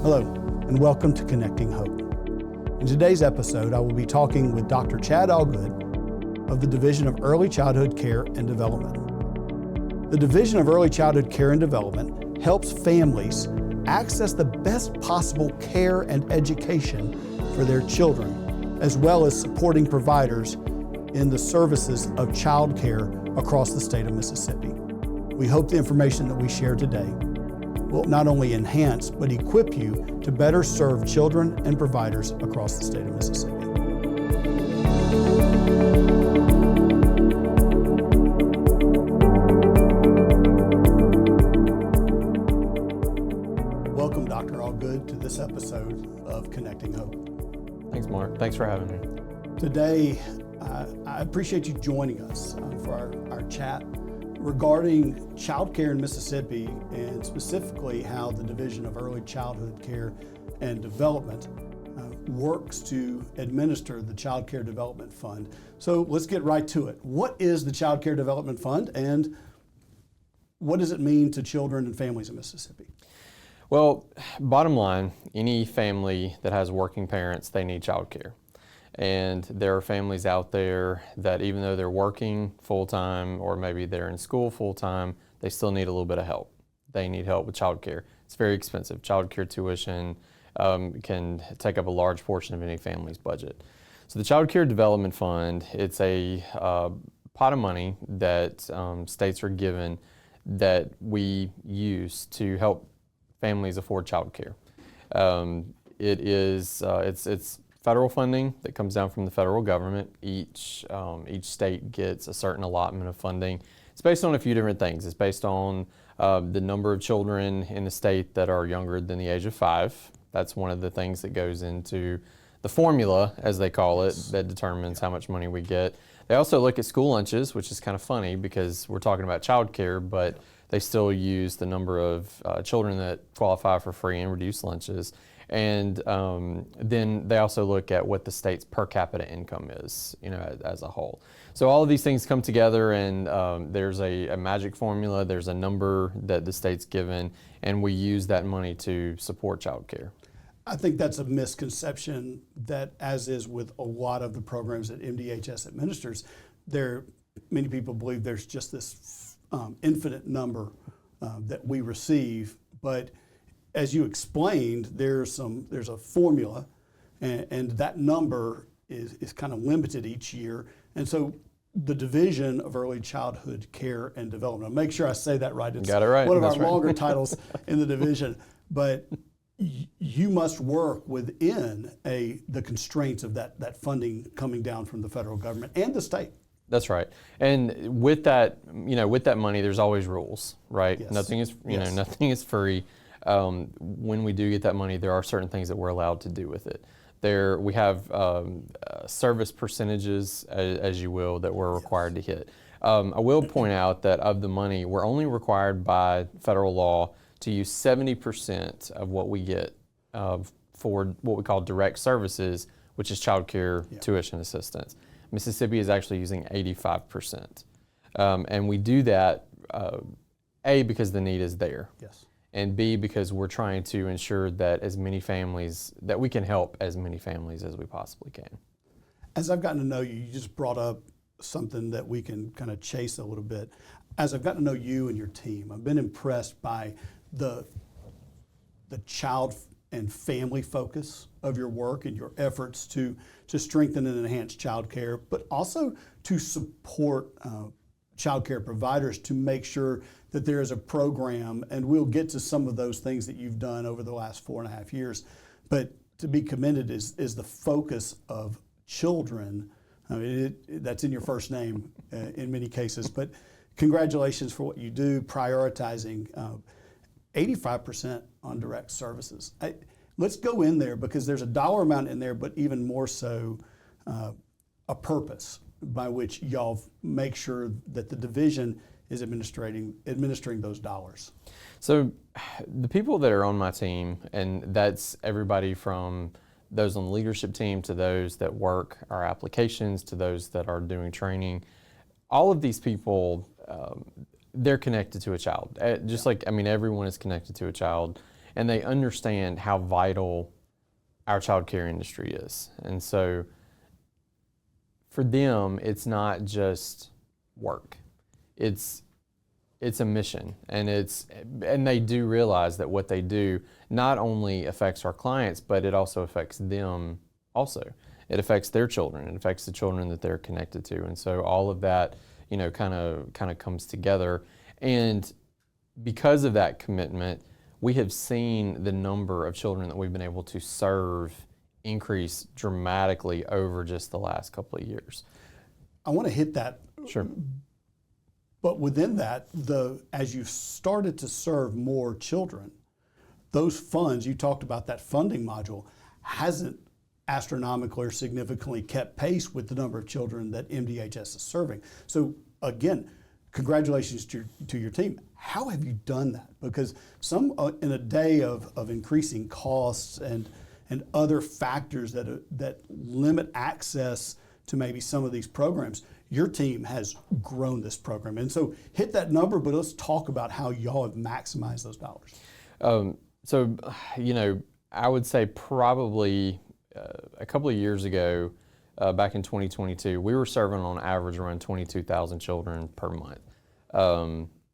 Hello, and welcome to Connecting Hope. In today's episode, I will be talking with Dr. Chad Allgood of the Division of Early Childhood Care and Development. The Division of Early Childhood Care and Development helps families access the best possible care and education for their children, as well as supporting providers in the services of child care across the state of Mississippi. We hope the information that we share today will not only enhance, but equip you to better serve children and providers across the state of Mississippi. Welcome, Dr. Allgood, to this episode of Connecting Hope. Thanks, Mark. Thanks for having me. Today, I appreciate you joining us for our chat regarding child care in Mississippi, and specifically how the Division of Early Childhood Care and Development works to administer the Child Care Development Fund. So let's get right to it. What is the Child Care Development Fund, and what does it mean to children and families in Mississippi? Well, bottom line, any family that has working parents, they need child care. And there are families out there that even though they're working full-time or maybe they're in school full-time, they still need a little bit of help. They need help with child care. It's very expensive. Child care tuition can take up a large portion of any family's budget. So the Child Care Development Fund, it's a pot of money that states are given that we use to help families afford child care. It's federal funding that comes down from the federal government. Each state gets a certain allotment of funding. It's based on a few different things. It's based on the number of children in the state that are younger than the age of 5. That's one of the things that goes into the formula, as they call it, that determines how much money we get. They also look at school lunches, which is kind of funny because we're talking about child care, but they still use the number of children that qualify for free and reduced lunches. And then they also look at what the state's per capita income is, as a whole. So all of these things come together, and there's a magic formula. There's a number that the state's given, and we use that money to support child care. I think that's a misconception that, as is with a lot of the programs that MDHS administers, many people believe there's just this infinite number that we receive, but as you explained, there's a formula, and that number is kind of limited each year. And so the Division of Early Childhood Care and Development, I'll make sure I say that right. It's Got it right. one of That's our right. longer titles in the division, but you must work within the constraints of that funding coming down from the federal government and the state. That's right. And with that, with that money, there's always rules, right? Yes. Nothing is, Yes. nothing is free. When we do get that money, there are certain things that we're allowed to do with it. We have service percentages, as you will, that we're required to hit. I will point out that of the money, we're only required by federal law to use 70% of what we get for what we call direct services, which is child care tuition assistance. Mississippi is actually using 85%. And we do that, A, because the need is there. Yes. And B, because we're trying to ensure that that we can help as many families as we possibly can. As I've gotten to know you, you just brought up something that we can kind of chase a little bit. As I've gotten to know you and your team, I've been impressed by the child and family focus of your work and your efforts to strengthen and enhance child care, but also to support child care providers to make sure that there is a program, and we'll get to some of those things that you've done over the last 4.5 years. But to be commended is the focus of children. I mean, that's in your first name in many cases, but congratulations for what you do, prioritizing 85% on direct services. Let's go in there, because there's a dollar amount in there, but even more so a purpose by which y'all make sure that the division is administering those dollars. So the people that are on my team, and that's everybody from those on the leadership team to those that work our applications to those that are doing training, all of these people, they're connected to a child. Just like, everyone is connected to a child. and they understand how vital our child care industry is. And so for them, it's not just work. It's a mission, and they do realize that what they do not only affects our clients, but it also affects them also. It affects their children. It affects the children that they're connected to. And so all of that, kind of comes together. And because of that commitment, we have seen the number of children that we've been able to serve increase dramatically over just the last couple of years. I want to hit that. Sure. But within that, as you've started to serve more children, those funds, you talked about that funding module, hasn't astronomically or significantly kept pace with the number of children that MDHS is serving. So again, congratulations to your team. How have you done that? Because in a day of increasing costs and other factors that limit access to maybe some of these programs, your team has grown this program. And so hit that number, but let's talk about how y'all have maximized those dollars. I would say probably a couple of years ago, back in 2022, we were serving on average around 22,000 children per month.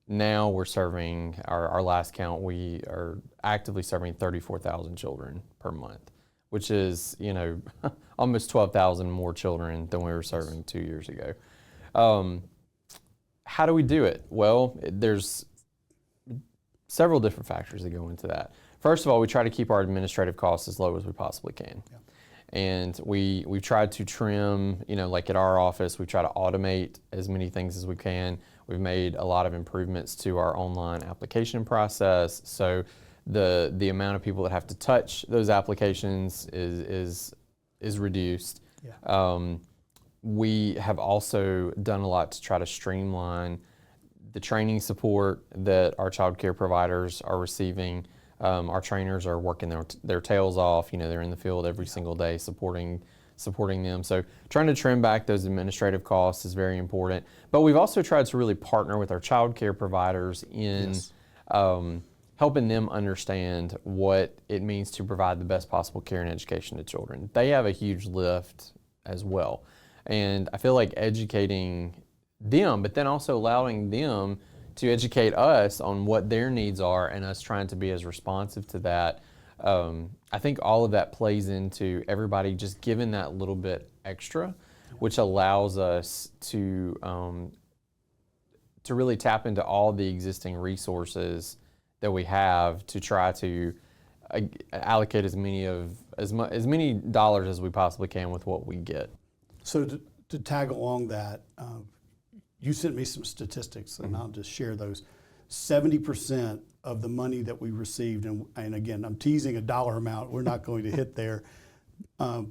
Now we're serving, our last count, we are actively serving 34,000 children per month, which is, almost 12,000 more children than we were serving 2 years ago. How do we do it? Well, there's several different factors that go into that. First of all, we try to keep our administrative costs as low as we possibly can. Yeah. And we've tried to trim, like at our office, we try to automate as many things as we can. We've made a lot of improvements to our online application process. So the amount of people that have to touch those applications is reduced. Yeah. We have also done a lot to try to streamline the training support that our child care providers are receiving. Our trainers are working their tails off. They're in the field every single day supporting them. So trying to trim back those administrative costs is very important. But we've also tried to really partner with our child care providers in helping them understand what it means to provide the best possible care and education to children. They have a huge lift as well. And I feel like educating them, but then also allowing them to educate us on what their needs are and us trying to be as responsive to that. I think all of that plays into everybody just giving that little bit extra, which allows us to really tap into all the existing resources that we have to try to allocate as many dollars as we possibly can with what we get. So to tag along that, you sent me some statistics, and I'll just share those. 70% of the money that we received, and again, I'm teasing a dollar amount, we're not going to hit there, but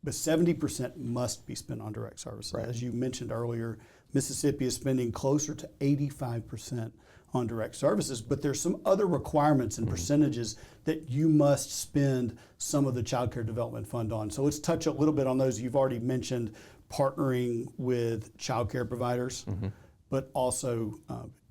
70% must be spent on direct services. Right. As you mentioned earlier, Mississippi is spending closer to 85% on direct services, but there's some other requirements and percentages that you must spend some of the Child Care Development Fund on. So let's touch a little bit on those. You've already mentioned partnering with child care providers, but also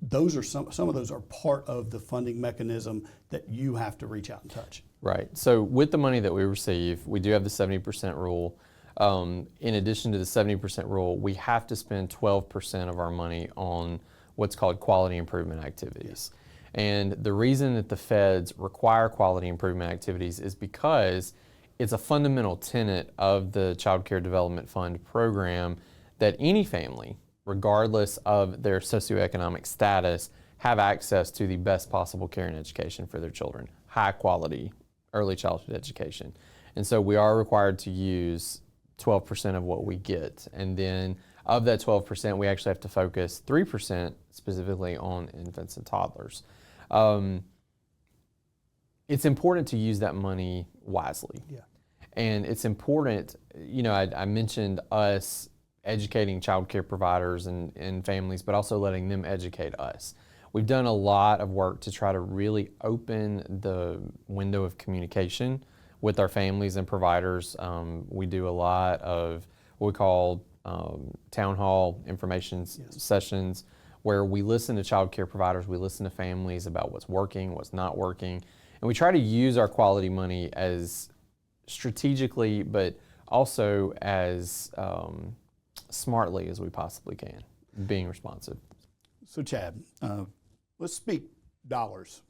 those are some of those are part of the funding mechanism that you have to reach out and touch. Right. So with the money that we receive, we do have the 70% rule. In addition to the 70% rule, we have to spend 12% of our money on what's called quality improvement activities. And the reason that the feds require quality improvement activities is because it's a fundamental tenet of the Child Care Development Fund program that any family, regardless of their socioeconomic status, have access to the best possible care and education for their children, high quality early childhood education. And so we are required to use 12% of what we get. And then of that 12%, we actually have to focus 3% specifically on infants and toddlers. It's important to use that money wisely. Yeah. And it's important, I mentioned us educating child care providers and families, but also letting them educate us. We've done a lot of work to try to really open the window of communication with our families and providers. We do a lot of what we call town hall information sessions, where we listen to child care providers, we listen to families about what's working, what's not working, And we try to use our quality money as strategically, but also as smartly as we possibly can, being responsive. So Chad, let's speak dollars.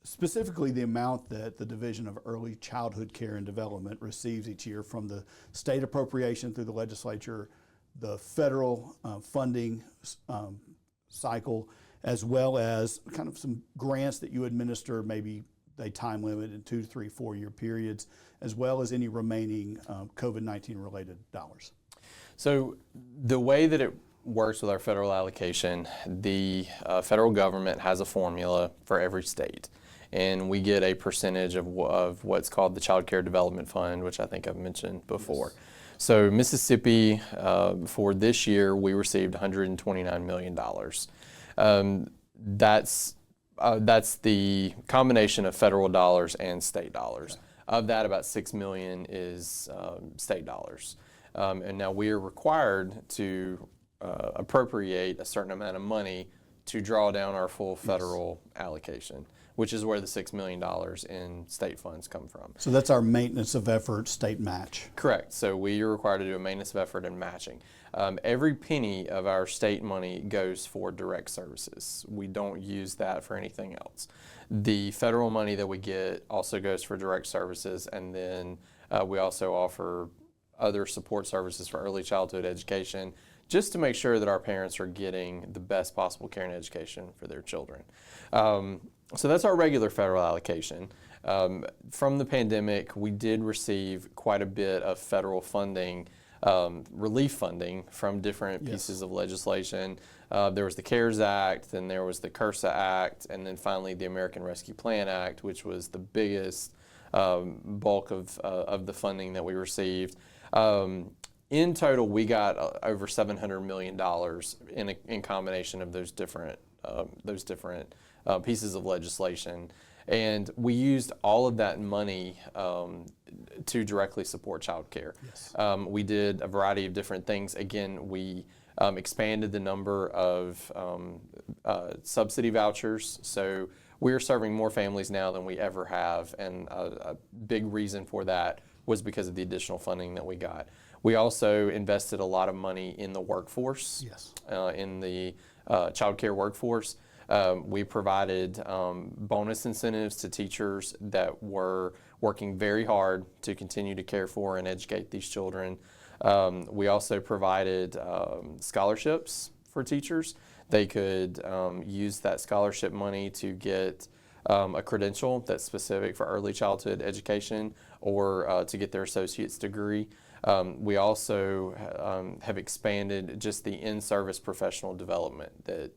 Specifically the amount that the Division of Early Childhood Care and Development receives each year from the state appropriation through the legislature, the federal funding cycle, as well as kind of some grants that you administer, maybe they time limit in 2 to 3, 4 year periods, as well as any remaining COVID-19 related dollars. So the way that it works with our federal allocation, the federal government has a formula for every state, and we get a percentage of what's called the Child Care Development Fund, which I think I've mentioned before. Yes. So Mississippi, for this year, we received $129 million. That's the combination of federal dollars and state dollars. Okay. Of that, about $6 million is state dollars. And now we are required to appropriate a certain amount of money to draw down our full federal allocation, which is where the $6 million in state funds come from. So that's our maintenance of effort state match. Correct. So we are required to do a maintenance of effort and matching. Every penny of our state money goes for direct services. We don't use that for anything else. The federal money that we get also goes for direct services, and then we also offer other support services for early childhood education, just to make sure that our parents are getting the best possible care and education for their children. So that's our regular federal allocation. From the pandemic, we did receive quite a bit of federal funding, relief funding from different pieces of legislation. There was the CARES Act, then there was the CRSA Act, and then finally the American Rescue Plan Act, which was the biggest bulk of the funding that we received. In total, we got over $700 million in combination of those different pieces of legislation. And we used all of that money to directly support child care. Yes. We did a variety of different things. Again, we expanded the number of subsidy vouchers. So we're serving more families now than we ever have. And a big reason for that was because of the additional funding that we got. We also invested a lot of money in the workforce, in the child care workforce. We provided bonus incentives to teachers that were working very hard to continue to care for and educate these children. We also provided scholarships for teachers. They could use that scholarship money to get a credential that's specific for early childhood education or to get their associate's degree. We also have expanded just the in-service professional development that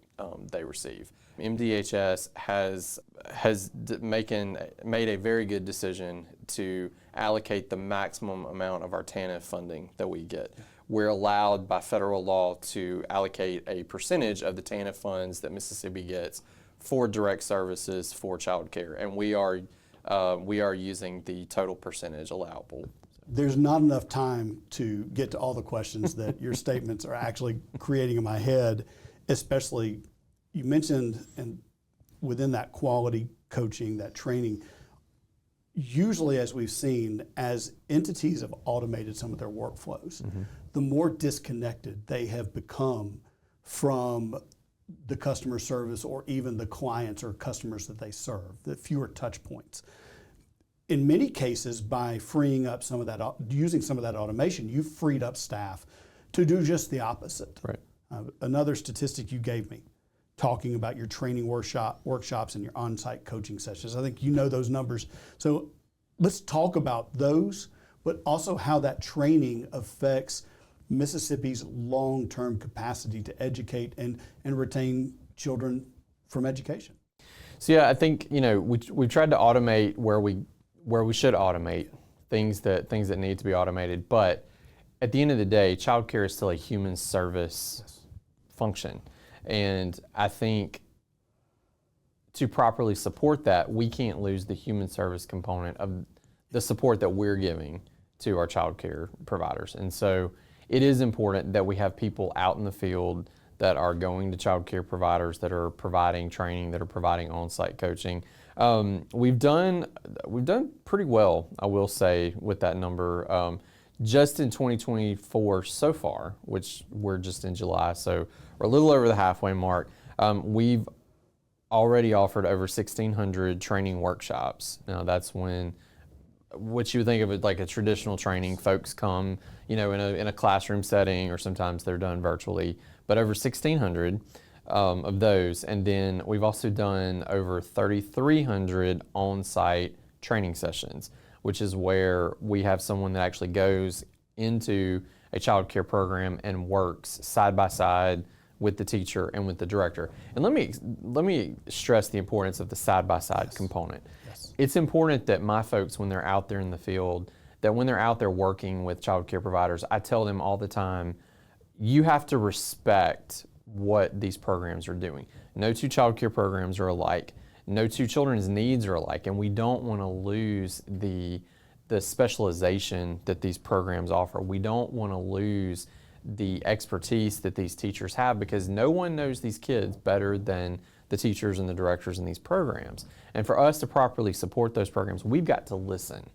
they receive. MDHS has made a very good decision to allocate the maximum amount of our TANF funding that we get. We're allowed by federal law to allocate a percentage of the TANF funds that Mississippi gets for direct services for child care, and we are using the total percentage allowable. There's not enough time to get to all the questions that your statements are actually creating in my head, especially you mentioned, and within that quality coaching, that training, usually as we've seen, as entities have automated some of their workflows, the more disconnected they have become from the customer service or even the clients or customers that they serve, the fewer touch points. In many cases, by freeing up some of that, using some of that automation, you've freed up staff to do just the opposite. Right. Another statistic you gave me, talking about your training workshops and your on-site coaching sessions. I think you know those numbers. So let's talk about those, but also how that training affects Mississippi's long-term capacity to educate and retain children from education. So yeah, I think we've tried to automate where we should automate things that need to be automated, but at the end of the day, child care is still a human service function. And I think to properly support that, we can't lose the human service component of the support that we're giving to our child care providers. And so it is important that we have people out in the field that are going to child care providers, that are providing training, that are providing on-site coaching. We've done pretty well, I will say, with that number. Just in 2024 so far, which we're just in July, so we're a little over the halfway mark. We've already offered over 1,600 training workshops. Now that's what you would think of it like a traditional training. Folks come, in a classroom setting, or sometimes they're done virtually. But over 1,600 of those, and then we've also done over 3,300 on-site training sessions, which is where we have someone that actually goes into a child care program and works side by side with the teacher and with the director. And let me stress the importance of the side by side component. Yes. It's important that my folks, when they're out there in the field, that when they're out there working with child care providers, I tell them all the time, you have to respect what these programs are doing. No two child care programs are alike. No two children's needs are alike, and we don't want to lose the specialization that these programs offer. We don't want to lose the expertise that these teachers have, because no one knows these kids better than the teachers and the directors in these programs. And for us to properly support those programs, we've got to listen.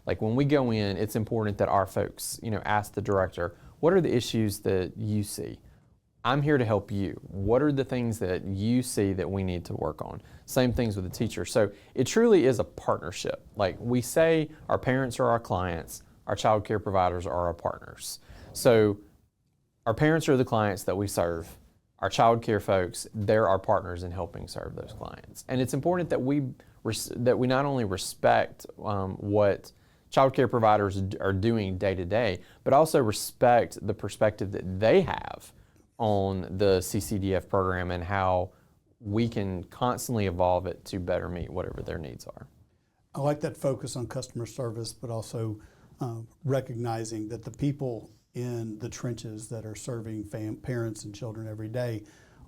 Like when we go in, it's important that our folks, ask the director, what are the issues that you see? I'm here to help you. What are the things that you see that we need to work on? Same things with the teacher. So it truly is a partnership. Like we say, our parents are our clients, our child care providers are our partners. So our parents are the clients that we serve. Our child care folks, they're our partners in helping serve those clients. And it's important that we not only respect what child care providers are doing day to day, but also respect the perspective that they have on the CCDF program and how we can constantly evolve it to better meet whatever their needs are. I like that focus on customer service, but also recognizing that the people in the trenches that are serving parents and children every day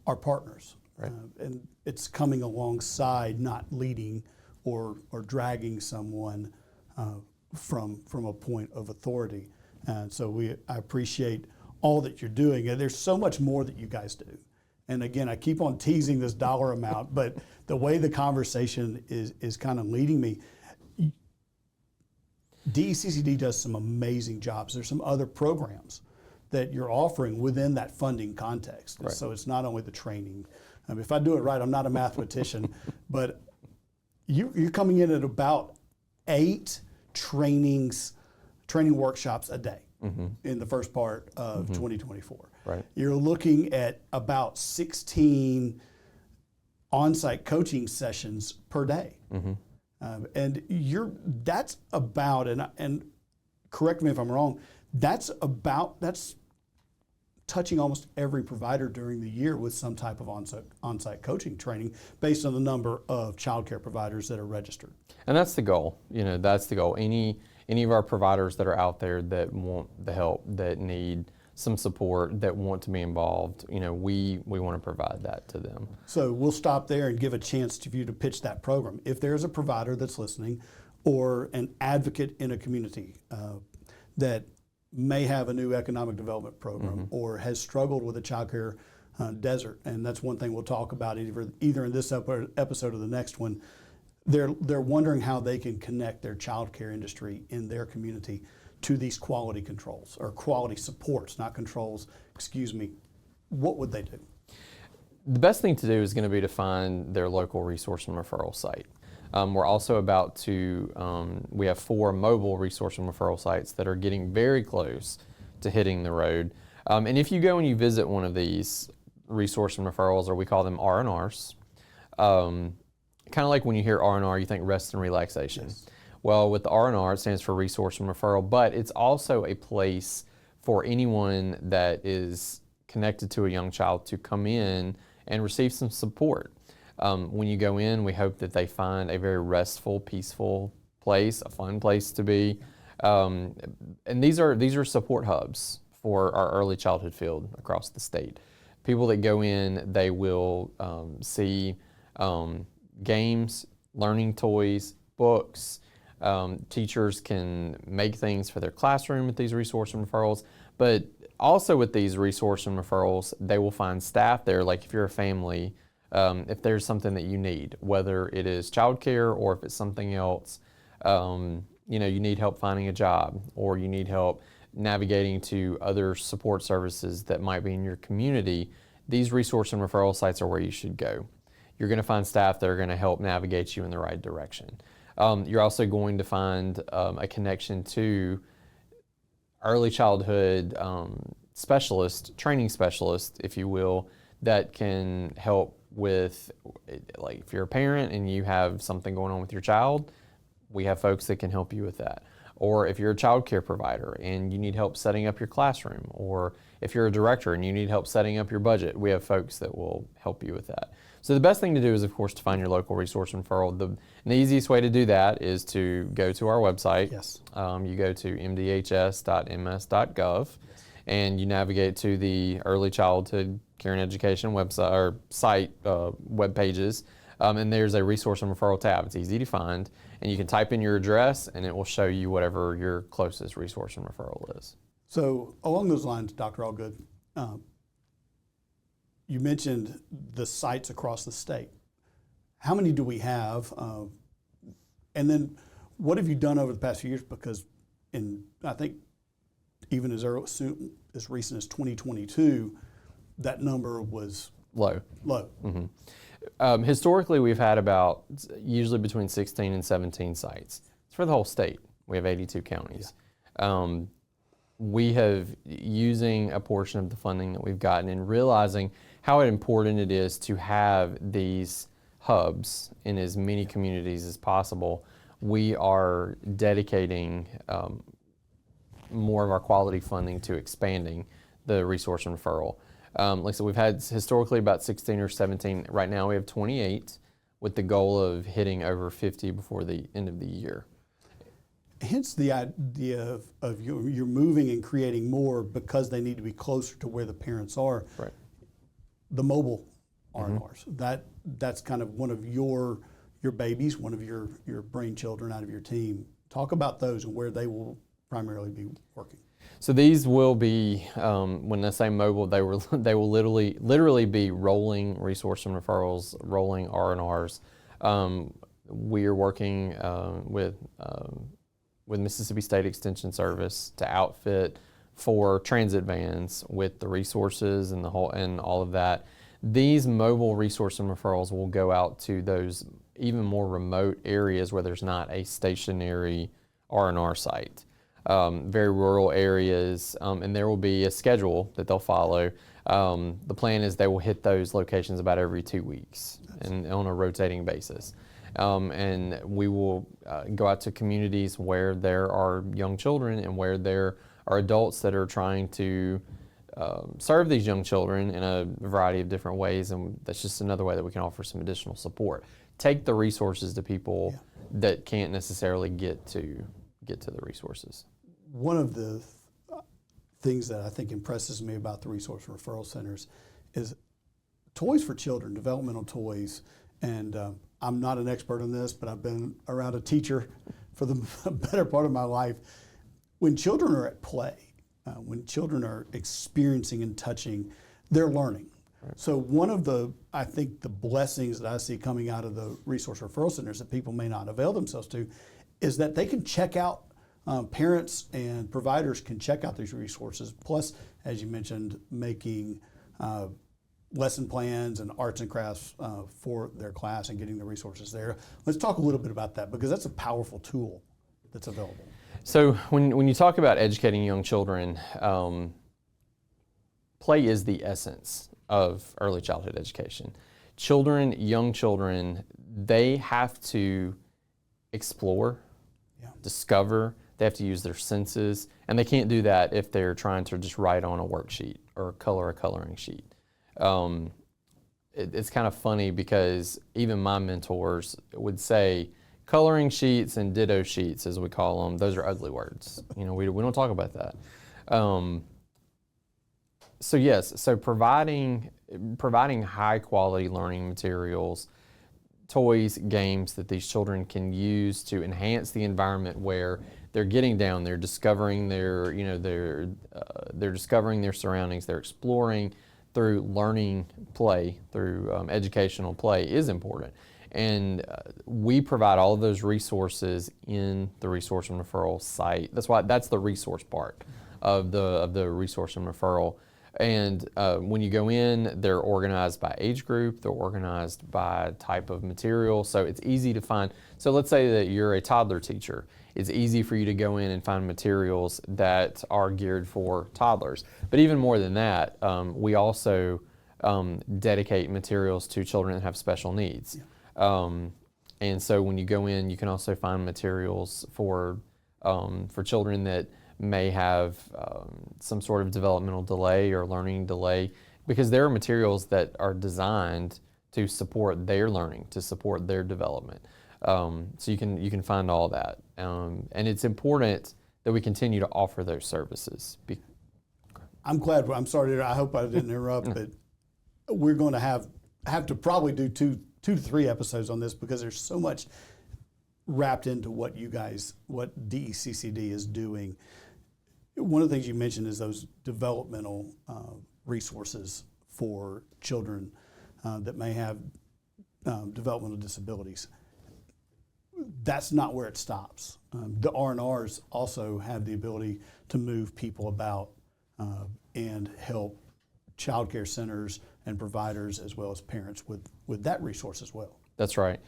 are partners. Right. And it's coming alongside, not leading or dragging someone from a point of authority. And so I appreciate all that you're doing, and there's so much more that you guys do. And again, I keep on teasing this dollar amount, but the way the conversation is kind of leading me, DECCD does some amazing jobs. There's some other programs that you're offering within that funding context. Right. So it's not only the training. If I do it right, I'm not a mathematician, but you're coming in at about 8 training workshops a day. Mm-hmm. In the first part of 2024. Right. You're looking at about 16 on-site coaching sessions per day. Mm-hmm. And that's about, and correct me if I'm wrong, that's touching almost every provider during the year with some type of on-site coaching training based on the number of child care providers that are registered. And that's the goal. That's the goal. Any of our providers that are out there that want the help, that need some support, that want to be involved, we want to provide that to them. So we'll stop there and give a chance for you to pitch that program. If there's a provider that's listening or an advocate in a community that may have a new economic development program or has struggled with a child care desert, and that's one thing we'll talk about either in this episode or the next one, they're wondering how they can connect their child care industry in their community to these quality controls or quality supports, not controls, what would they do? The best thing to do is going to be to find their local resource and referral site. We're also about to, we have 4 mobile resource and referral sites that are getting very close to hitting the road. And if you go and you visit one of these resource and referrals, or we call them R&Rs, kind of like when you hear R&R, you think rest and relaxation. Yes. Well, with the R&R, it stands for resource and referral, but it's also a place for anyone that is connected to a young child to come in and receive some support. When you go in, we hope that they find a very restful, peaceful place, a fun place to be. And these are support hubs for our early childhood field across the state. People that go in, they will see games, learning toys, books. Teachers can make things for their classroom with these resource and referrals, but also with these resource and referrals, they will find staff there. Like if you're a family if there's something that you need, whether it is childcare or if it's something else. You know, you need help finding a job, or you need help navigating to other support services that might be in your community. These resource and referral sites are where you should go. You're going to find staff that are going to help navigate you in the right direction. You're also going to find a connection to early childhood specialist, training specialist, if you will, that can help with, like, if you're a parent and you have something going on with your child, we have folks that can help you with that. Or if you're a child care provider and you need help setting up your classroom, or if you're a director and you need help setting up your budget, we have folks that will help you with that. So the best thing to do is, of course, to find your local resource referral. And the easiest way to do that is to go to our website. Yes. You go to mdhs.ms.gov, and you navigate to the Early Childhood Care and Education website or site web pages, and there's a resource and referral tab. It's easy to find, and you can type in your address, and it will show you whatever your closest resource and referral is. So along those lines, Dr. Allgood, you mentioned the sites across the state. How many do we have? And then what have you done over the past few years? Because I think even as recent as 2022, that number was Low. Mm-hmm. Historically, we've had about usually between 16 and 17 sites. It's for the whole state. We have 82 counties. Yeah. We have, using a portion of the funding that we've gotten and realizing how important it is to have these hubs in as many communities as possible, we are dedicating more of our quality funding to expanding the resource and referral. Like I said, we've had historically about 16 or 17. Right now we have 28, with the goal of hitting over 50 before the end of the year. Hence the idea of you're moving and creating more because they need to be closer to where the parents are. Right. The mobile R&Rs, that's kind of one of your babies, one of your brain children out of your team. Talk about those and where they will primarily be working. So these will be, when I say mobile, they will literally be rolling resource and referrals, rolling R&Rs. We are working with Mississippi State Extension Service to outfit 4 transit vans with the resources and all of that. These mobile resource and referrals will go out to those even more remote areas where there's not a stationary R&R site. Very rural areas, and there will be a schedule that they'll follow. The plan is they will hit those locations about every 2 weeks and on a rotating basis. And we will go out to communities where there are young children and where there are adults that are trying to serve these young children in a variety of different ways, and that's just another way that we can offer some additional support. Take the resources to people that can't necessarily get to the resources. One of the things that I think impresses me about the resource referral centers is toys for children, developmental toys. And I'm not an expert on this, but I've been around a teacher for the better part of my life. When children are at play, when children are experiencing and touching, they're learning. Right. So one of I think the blessings that I see coming out of the resource referral centers that people may not avail themselves to is that they can check out, parents and providers can check out these resources. Plus, as you mentioned, making lesson plans and arts and crafts for their class and getting the resources there. Let's talk a little bit about that, because that's a powerful tool that's available. So when you talk about educating young children, play is the essence of early childhood education. Young children, they have to explore, discover, they have to use their senses, and they can't do that if they're trying to just write on a worksheet or color a coloring sheet. It's kind of funny because even my mentors would say coloring sheets and ditto sheets, as we call them, those are ugly words. We don't talk about that. So providing high quality learning materials, toys, games that these children can use to enhance the environment where they're getting down, they're discovering they're discovering their surroundings, they're exploring through learning play, through educational play is important. And we provide all of those resources in the resource and referral site. That's the resource part of the resource and referral. And when you go in, they're organized by age group, they're organized by type of material, so it's easy to find. So let's say that you're a toddler teacher. It's easy for you to go in and find materials that are geared for toddlers. But even more than that, we also dedicate materials to children that have special needs. And so when you go in, you can also find materials for children that may have some sort of developmental delay or learning delay, because there are materials that are designed to support their learning, to support their development. So you can find all that, and it's important that we continue to offer those services. I'm glad. I'm sorry. I hope I didn't interrupt, but we're going to have to probably do two to three episodes on this, because there's so much wrapped into what DECCD is doing. One of the things you mentioned is those developmental resources for children that may have developmental disabilities. That's not where it stops. The R&Rs also have the ability to move people about and help child care centers and providers, as well as parents, with that resource as well. That's right.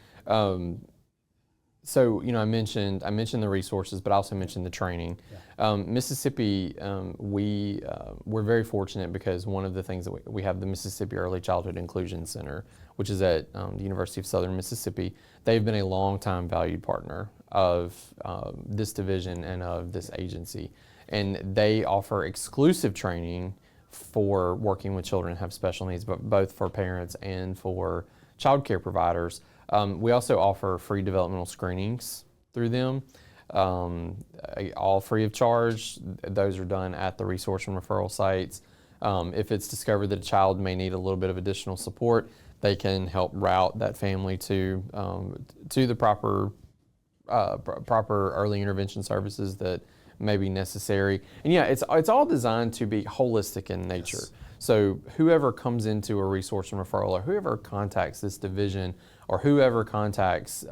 So I mentioned the resources, but I also mentioned the training. Yeah. Mississippi, we're very fortunate, because one of the things that we have the Mississippi Early Childhood Inclusion Center, which is at the University of Southern Mississippi. They've been a long-time valued partner of this division and of this agency, and they offer exclusive training for working with children who have special needs, but both for parents and for child care providers. We also offer free developmental screenings through them, all free of charge. Those are done at the resource and referral sites. If it's discovered that a child may need a little bit of additional support, they can help route that family to the proper early intervention services that may be necessary. And yeah, it's all designed to be holistic in nature. Yes. So whoever comes into a resource and referral, or whoever contacts this division, or whoever contacts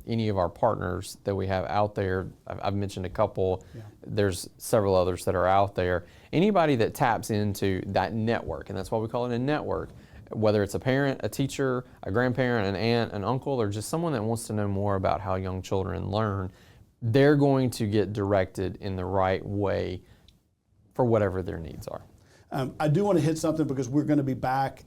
any of our partners that we have out there, I've mentioned a couple, yeah. There's several others that are out there. Anybody that taps into that network, and that's why we call it a network, whether it's a parent, a teacher, a grandparent, an aunt, an uncle, or just someone that wants to know more about how young children learn, they're going to get directed in the right way for whatever their needs are. I do want to hit something, because we're going to be back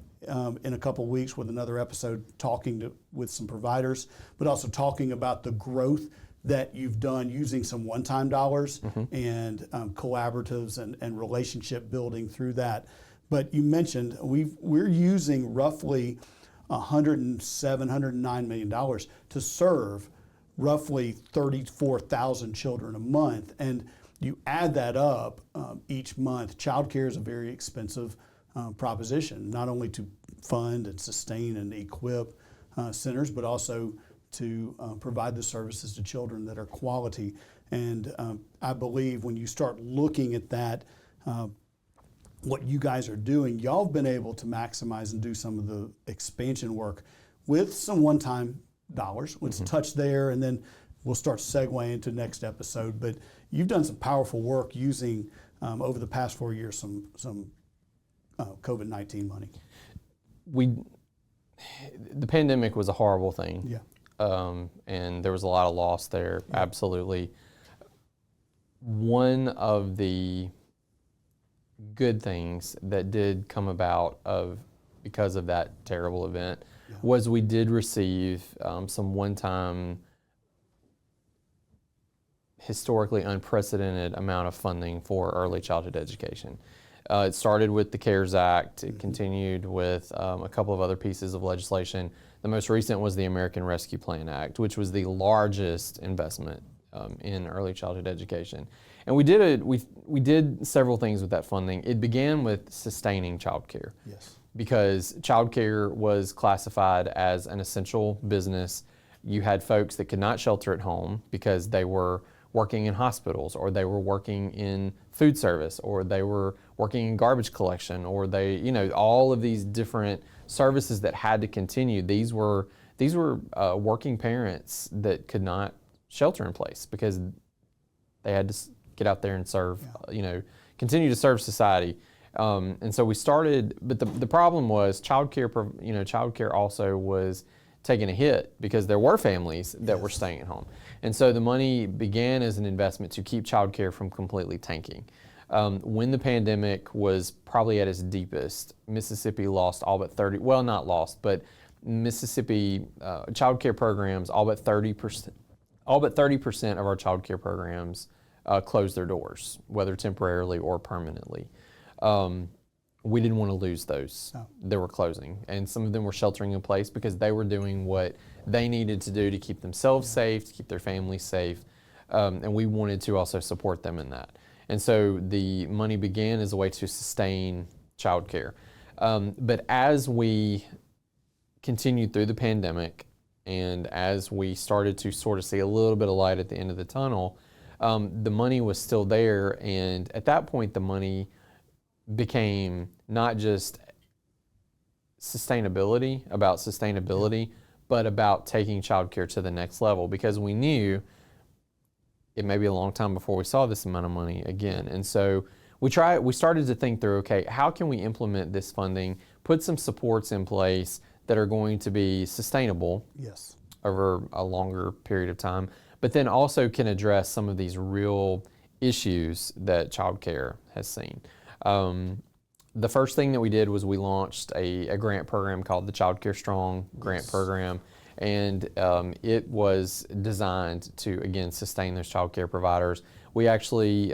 in a couple weeks with another episode talking with some providers, but also talking about the growth that you've done using some one-time dollars and collaboratives and relationship building through that. But you mentioned we're using roughly $109 million to serve roughly 34,000 children a month. And you add that up each month. Child care is a very expensive proposition, not only to fund and sustain and equip centers, but also to provide the services to children that are quality. And I believe when you start looking at that, what you guys are doing, y'all have been able to maximize and do some of the expansion work with some one-time dollars. Let's touch there, and then we'll start segueing into next episode. But you've done some powerful work using, over the past 4 years, some COVID-19 money. The pandemic was a horrible thing. Yeah. And there was a lot of loss there, yeah. Absolutely. One of the good things that did come about because of that terrible event, yeah, was we did receive some one-time, historically unprecedented amount of funding for early childhood education. It started with the CARES Act. It continued with a couple of other pieces of legislation. The most recent was the American Rescue Plan Act, which was the largest investment in early childhood education. And we did several things with that funding. It began with sustaining childcare. Yes. Because childcare was classified as an essential business. You had folks that could not shelter at home because they were working in hospitals, or they were working in food service, or they were working in garbage collection, or they, all of these different services that had to continue. These were working parents that could not shelter in place because they had to get out there and serve, continue to serve society. And so we started, but the problem was childcare also was taking a hit because there were families that were staying at home. And so the money began as an investment to keep childcare from completely tanking. When the pandemic was probably at its deepest, Mississippi lost all but 30, well, not lost, but Mississippi childcare programs, all but 30% of our childcare programs closed their doors, whether temporarily or permanently. We didn't want to lose those that were closing, and some of them were sheltering in place because they were doing what they needed to do to keep themselves safe, to keep their families safe, and we wanted to also support them in that. And so the money began as a way to sustain childcare. But as we continued through the pandemic, and as we started to sort of see a little bit of light at the end of the tunnel, the money was still there, and at that point the money became not just sustainability, but about taking childcare to the next level, because we knew it may be a long time before we saw this amount of money again. And so we started to think through, okay, how can we implement this funding, put some supports in place that are going to be sustainable over a longer period of time, but then also can address some of these real issues that childcare has seen. The first thing that we did was we launched a grant program called the Child Care Strong grant program, and it was designed to, again, sustain those child care providers. We actually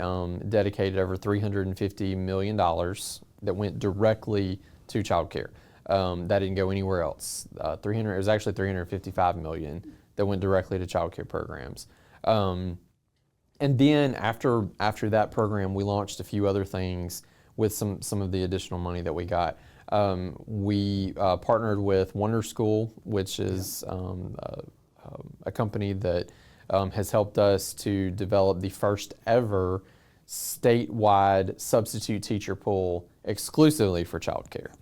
dedicated over $350 million that went directly to child care. That didn't go anywhere else. It was actually $355 million that went directly to child care programs. And then after that program, we launched a few other things with some of the additional money that we got. We partnered with Wonder School, which is a company that has helped us to develop the first ever statewide substitute teacher pool exclusively for childcare.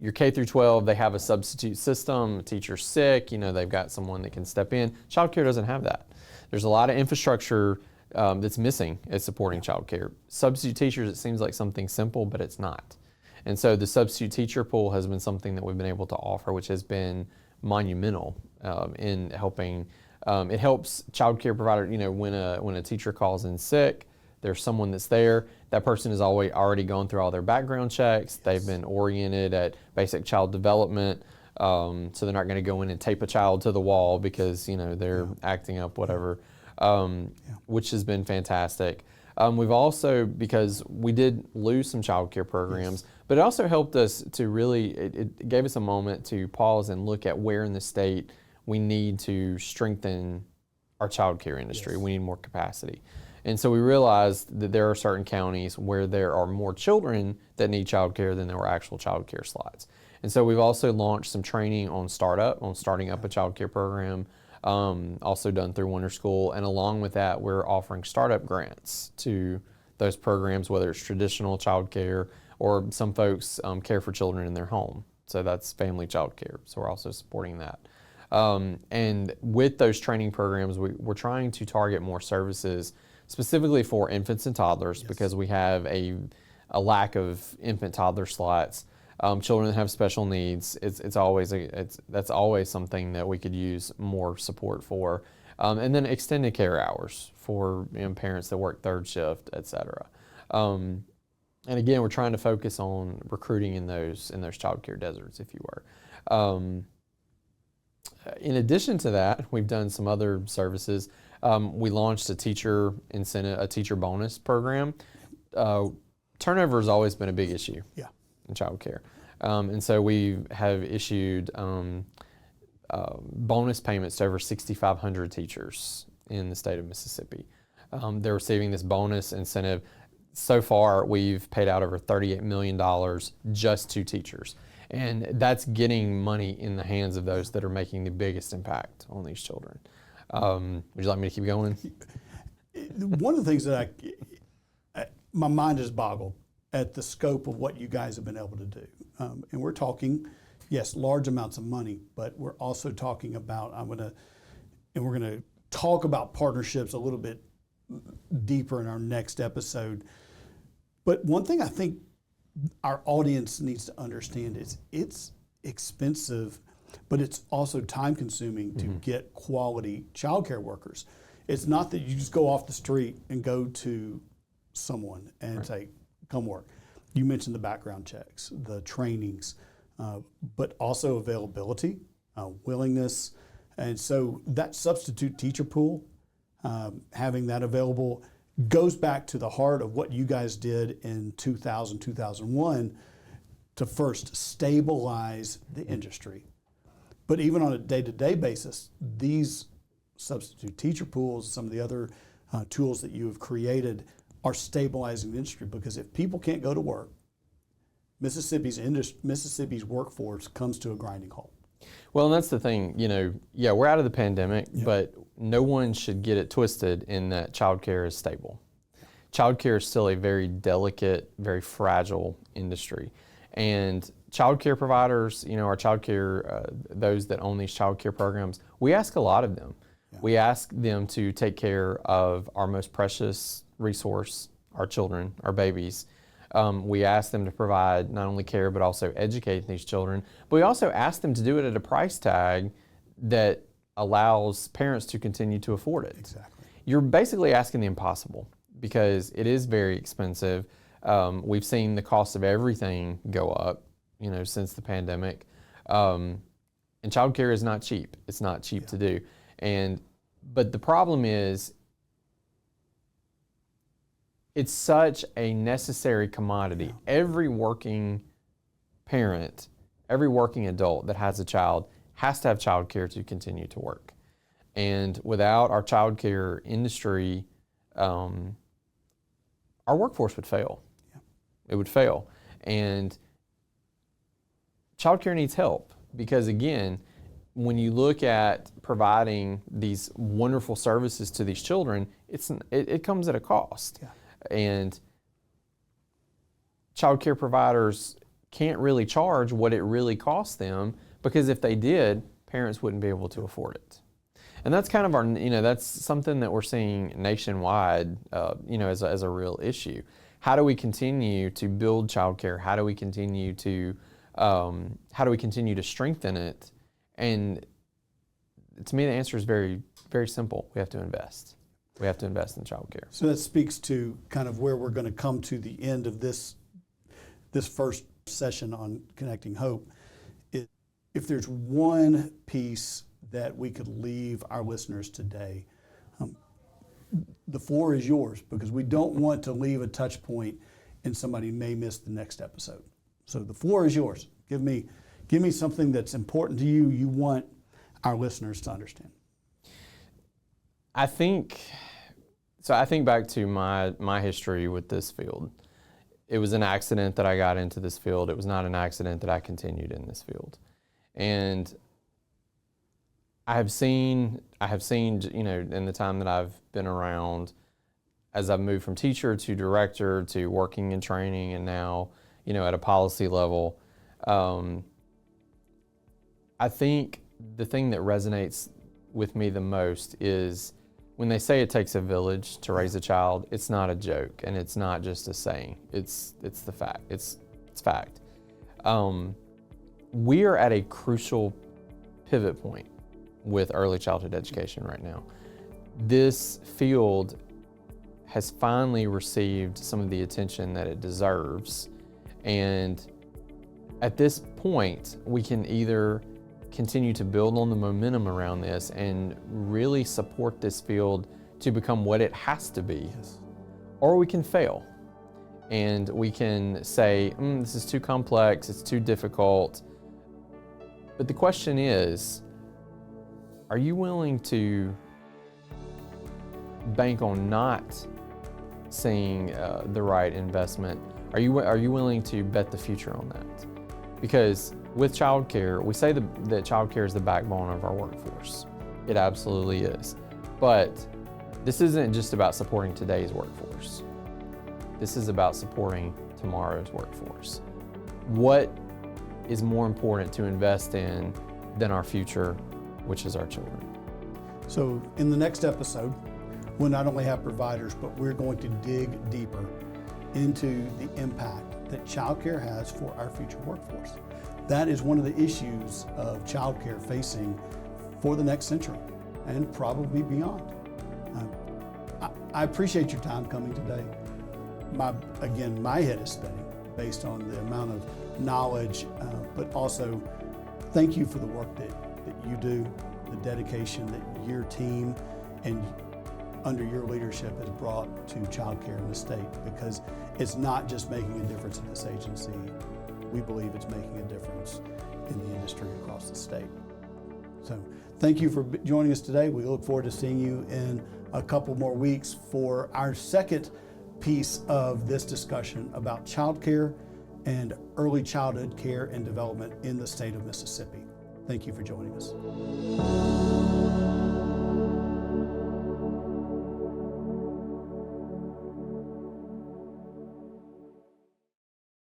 Your K through 12, they have a substitute system. A teacher's sick, they've got someone that can step in. Childcare doesn't have that. There's a lot of infrastructure that's missing at supporting childcare. Substitute teachers, it seems like something simple, but it's not. And so the substitute teacher pool has been something that we've been able to offer, which has been monumental in helping. It helps childcare providers. When a teacher calls in sick, there's someone that's there. That person has already gone through all their background checks. They've been oriented at basic child development, so they're not going to go in and tape a child to the wall because they're acting up, whatever. Which has been fantastic. We've also, because we did lose some child care programs, but it also helped us to really, it gave us a moment to pause and look at where in the state we need to strengthen our child care industry. We need more capacity. And so we realized that there are certain counties where there are more children that need child care than there were actual child care slots. And so we've also launched some training on starting up a child care program, also done through Wonder School. And along with that, we're offering startup grants to those programs, whether it's traditional child care or some folks care for children in their home. So that's family child care. So we're also supporting that. And with those training programs, we're trying to target more services specifically for infants and toddlers because we have a lack of infant toddler slots. Children that have special needs, that's always something that we could use more support for. And then extended care hours for parents that work third shift, et cetera. And again, we're trying to focus on recruiting in those child care deserts, if you were. In addition to that, we've done some other services. We launched a teacher bonus program. Turnover has always been a big issue in child care. And so we have issued bonus payments to over 6,500 teachers in the state of Mississippi. They're receiving this bonus incentive. So far, we've paid out over $38 million just to teachers. And that's getting money in the hands of those that are making the biggest impact on these children. Would you like me to keep going? One of the things that my mind is boggled at the scope of what you guys have been able to do. And we're talking, yes, large amounts of money, but we're also talking about, we're gonna talk about partnerships a little bit deeper in our next episode. But one thing I think our audience needs to understand is it's expensive, but it's also time consuming to get quality childcare workers. It's not that you just go off the street and go to someone and say, come work. You mentioned the background checks, the trainings, but also availability, willingness. And so that substitute teacher pool, having that available, goes back to the heart of what you guys did in 2000, 2001 to first stabilize the industry. But even on a day-to-day basis, these substitute teacher pools, some of the other tools that you have created are stabilizing the industry, because if people can't go to work, Mississippi's workforce comes to a grinding halt. Well, and that's the thing, yeah, we're out of the pandemic, but no one should get it twisted in that childcare is stable. Childcare is still a very delicate, very fragile industry. And childcare providers, our childcare, those that own these childcare programs, we ask a lot of them. Yeah. We ask them to take care of our most precious resource, our children, our babies. We ask them to provide not only care, but also educate these children. But we also ask them to do it at a price tag that allows parents to continue to afford it. Exactly. You're basically asking the impossible, because it is very expensive. We've seen the cost of everything go up, since the pandemic. And childcare is not cheap. It's not cheap to do. But the problem is, it's such a necessary commodity. Yeah. Every working parent, every working adult that has a child has to have childcare to continue to work. And without our childcare industry, our workforce would fail. Yeah. It would fail. And childcare needs help, because again, when you look at providing these wonderful services to these children, it comes at a cost. Yeah. And childcare providers can't really charge what it really costs them, because if they did, parents wouldn't be able to afford it. And that's kind of that's something that we're seeing nationwide, as a real issue. How do we continue to build childcare? How do we continue to strengthen it? And to me, the answer is very, very simple. We have to invest. We have to invest in childcare. So that speaks to kind of where we're going to come to the end of this first session on Connecting Hope. If there's one piece that we could leave our listeners today, the floor is yours, because we don't want to leave a touch point and somebody may miss the next episode. So the floor is yours. Give me something that's important to you, you want our listeners to understand. I think back to my history with this field. It was an accident that I got into this field. It was not an accident that I continued in this field. And I have seen, in the time that I've been around, as I've moved from teacher to director to working in training, and now, at a policy level, I think the thing that resonates with me the most is when they say it takes a village to raise a child. It's not a joke, and it's not just a saying. It's the fact. It's fact. We are at a crucial pivot point with early childhood education right now. This field has finally received some of the attention that it deserves, and at this point, we can either continue to build on the momentum around this and really support this field to become what it has to be, or we can fail. And we can say, this is too complex, it's too difficult. But the question is, are you willing to bank on not seeing the right investment? Are you willing to bet the future on that? Because with childcare, we say that childcare is the backbone of our workforce. It absolutely is. But this isn't just about supporting today's workforce. This is about supporting tomorrow's workforce. What is more important to invest in than our future, which is our children? So in the next episode, we'll not only have providers, but we're going to dig deeper into the impact that childcare has for our future workforce. That is one of the issues of childcare facing for the next century and probably beyond. I appreciate your time coming today. My head is spinning based on the amount of knowledge, but also thank you for the work that you do, the dedication that your team and under your leadership has brought to childcare in the state, because it's not just making a difference in this agency. We believe it's making a difference in the industry across the state. So thank you for joining us today. We look forward to seeing you in a couple more weeks for our second piece of this discussion about childcare and early childhood care and development in the state of Mississippi. Thank you for joining us.